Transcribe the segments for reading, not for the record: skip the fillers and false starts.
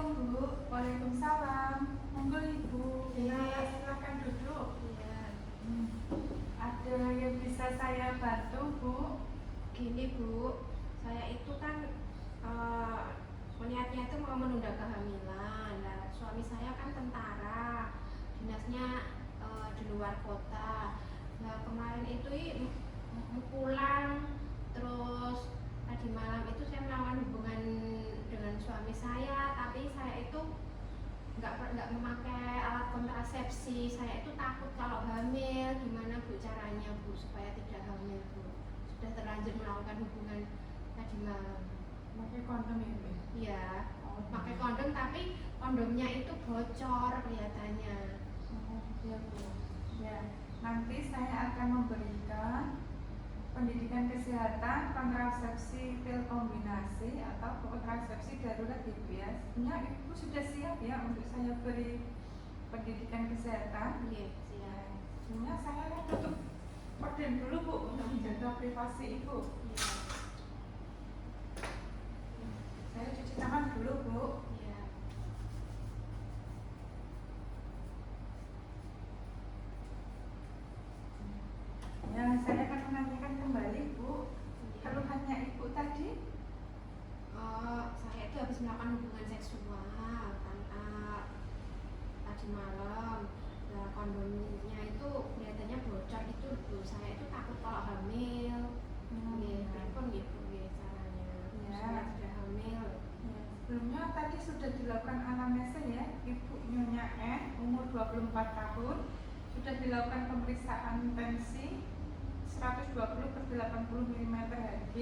Assalamualaikum Bu. Waalaikumsalam. Monggo Ibu. Ya, silakan duduk. Iya. Ada yang bisa saya bantu Bu? Gini Bu, saya itu kan niatnya itu mau menunda kehamilan. Nah, suami saya kan tentara, dinasnya di luar kota. Nah, kemarin itu pulang, terus tadi malam itu saya melakukan hubungan dengan suami saya, tapi saya itu nggak memakai alat kontrasepsi. Saya itu takut kalau hamil. Gimana Bu caranya Bu supaya tidak hamil Bu? Sudah terlanjur melakukan hubungan tadi malam. Pakai kondom ya Bu? Iya, pakai kondom tapi kondomnya itu bocor kelihatannya. Oh, iya Bu. Ya, nanti saya akan memberikan pendidikan kesehatan kontrasepsi pil kombinasi atau kontrasepsi darurat Ibu ya. Sebenarnya Ibu sudah siap ya untuk saya beri pendidikan kesehatan. Iya, siap. Sebenarnya saya tutup korden dulu Bu untuk menjaga privasi Ibu. Iya. Saya cuci tangan dulu Bu. Iya. Ya, saya akan menanyakan kembali Bu. Keluhannya Ibu tadi? Saya itu habis melakukan hubungan seksual tadi malam. Nah, kondomnya itu kelihatannya bocor itu Bu. Saya itu takut kalau hamil. Pripun gitu caranya. Ya. Saya sudah hamil. Ya, sebelumnya tadi sudah dilakukan anamnesa ya. Ibu Nyonya N, umur 24 tahun. Sudah dilakukan pemeriksaan tensi 120/80 mm Hg,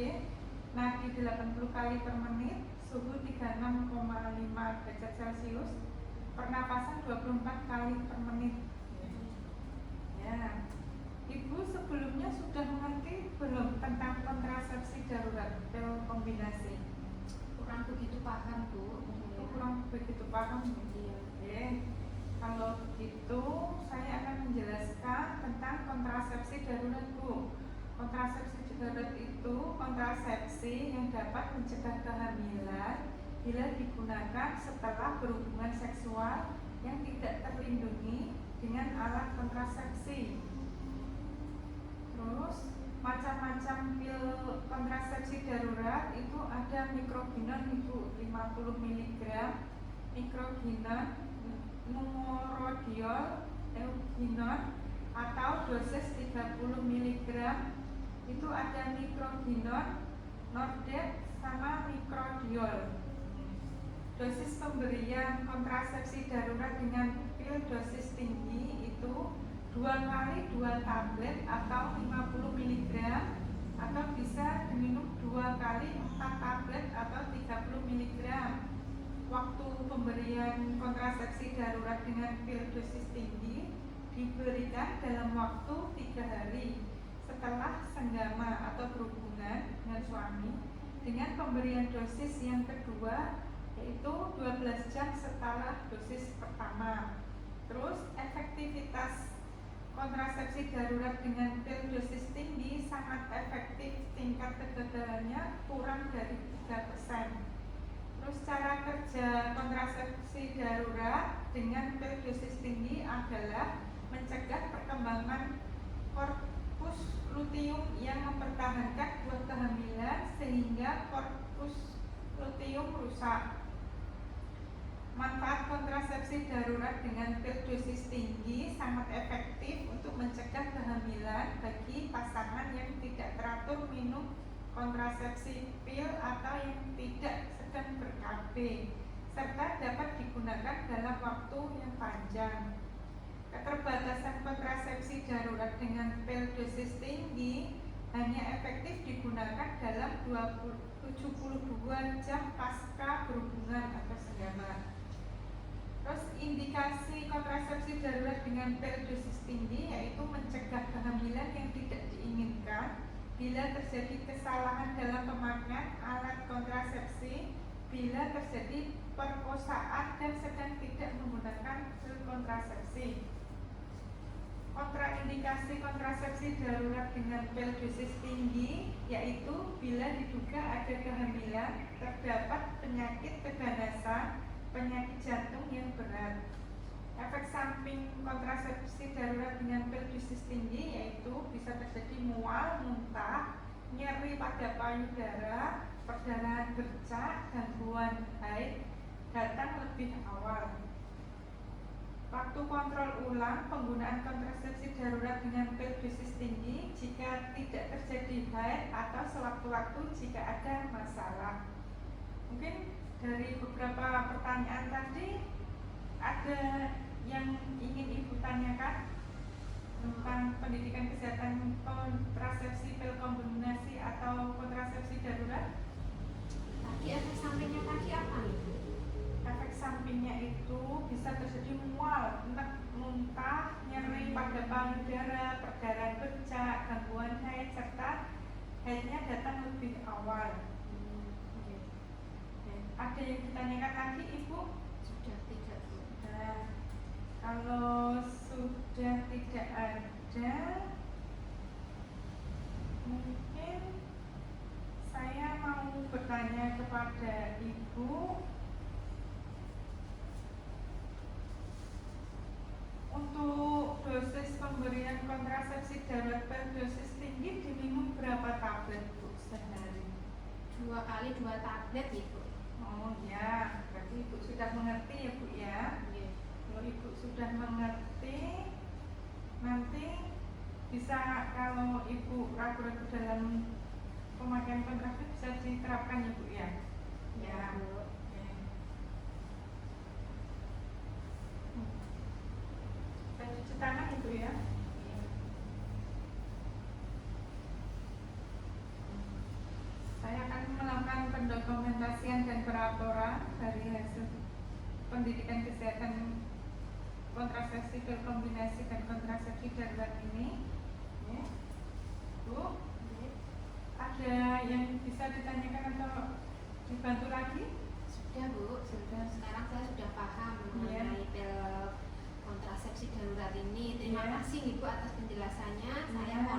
nadi 80 kali per menit, suhu 36,5 derajat Celcius, pernapasan 24 kali per menit. Ya, Ibu sebelumnya sudah mengerti belum tentang kontrasepsi darurat pil kombinasi? Kurang begitu paham Bu. Kurang begitu paham. Iya. Oke, kalau begitu saya akan menjelaskan tentang kontrasepsi darurat Bu. Kontrasepsi darurat itu kontrasepsi yang dapat mencegah kehamilan bila digunakan setelah berhubungan seksual yang tidak terlindungi dengan alat kontrasepsi. Terus macam-macam pil kontrasepsi darurat itu ada mikroginon Ibu 50 mg, mikroginon, numorodiol, euginon atau dosis 30 mg. Itu ada mikroginon, nordet sama mikrodiol. Dosis pemberian kontrasepsi darurat dengan pil dosis tinggi itu 2 kali 2 tablet atau 50 mg atau bisa diminum 2 kali 4 tablet atau 30 mg. Waktu pemberian kontrasepsi darurat dengan pil dosis tinggi diberikan dalam waktu 3 hari setelah senggama atau berhubungan dengan suami, dengan pemberian dosis yang kedua yaitu 12 jam setelah dosis pertama. Terus efektivitas kontrasepsi darurat dengan pil dosis tinggi sangat efektif, tingkat kegagalannya kurang dari 3%. Terus cara kerja kontrasepsi darurat dengan pil dosis tinggi adalah mencegah perkembangan korpus luteum yang mempertahankan buah kehamilan sehingga korpus luteum rusak. Manfaat kontrasepsi darurat dengan pil dosis tinggi sangat efektif untuk mencegah kehamilan bagi pasangan yang tidak teratur minum kontrasepsi pil atau yang tidak sedang ber-KB, serta dapat digunakan dalam waktu yang panjang. Keterbatasan kontrasepsi darurat dengan pil dosis tinggi hanya efektif digunakan dalam 72 jam pasca berhubungan atau senggama. Terus indikasi kontrasepsi darurat dengan pil dosis tinggi yaitu mencegah kehamilan yang tidak diinginkan bila terjadi kesalahan dalam pemakaian alat kontrasepsi, bila terjadi perkosaan dan sedang tidak menggunakan pil kontrasepsi. Kontraindikasi kontrasepsi darurat dengan pil dosis tinggi yaitu bila diduga ada kehamilan, terdapat penyakit keganasan, penyakit jantung yang berat. Efek samping kontrasepsi darurat dengan pil dosis tinggi yaitu bisa terjadi mual, muntah, nyeri pada payudara, perdarahan bercak, gangguan haid datang lebih awal. Waktu kontrol ulang penggunaan kontrasepsi darurat dengan pil dosis tinggi jika tidak terjadi haid atau sewaktu-waktu jika ada masalah. Mungkin dari beberapa pertanyaan tadi ada yang ingin Ibu tanyakan tentang pendidikan kesehatan kontrasepsi pil kombinasi atau kontrasepsi darurat? Tadi efek sampingnya tadi apa nih? Efek sampingnya itu bisa terjadi mual, muntah, nyeri pada payudara, perdarahan bercak, gangguan haid, serta haidnya datang lebih awal. Ada yang ditanyakan lagi Ibu? Sudah tidak, Bu. Nah, kalau sudah tidak ada, mungkin saya mau bertanya kepada Ibu untuk dosis pemberian kontrasepsi darurat per dosis tinggi diminum berapa tablet Bu sehari? 2 kali 2 tablet Ibu. Oh ya, berarti Ibu sudah mengerti ya Bu ya. Iya. Kalau Ibu sudah mengerti, nanti bisa kalau Ibu ragu-ragu dalam pemakaian kontrasepsi bisa diterapkan ya Bu ya. Ya. Bu. Oke. Kita cuci tangan Ibu ya. Iya. Saya akan melakukan pendokumentasian dan pelaporan dari hasil pendidikan kesehatan kontrasepsi berkombinasi dan kontrasepsi darurat ini. Ya. Bu, ada yang bisa ditanyakan atau dibantu lagi? Sudah Bu, sekarang saya sudah paham mengenai pil kontrasepsi darurat ini. Terima Iya. kasih Ibu atas penjelasannya. Saya Iya.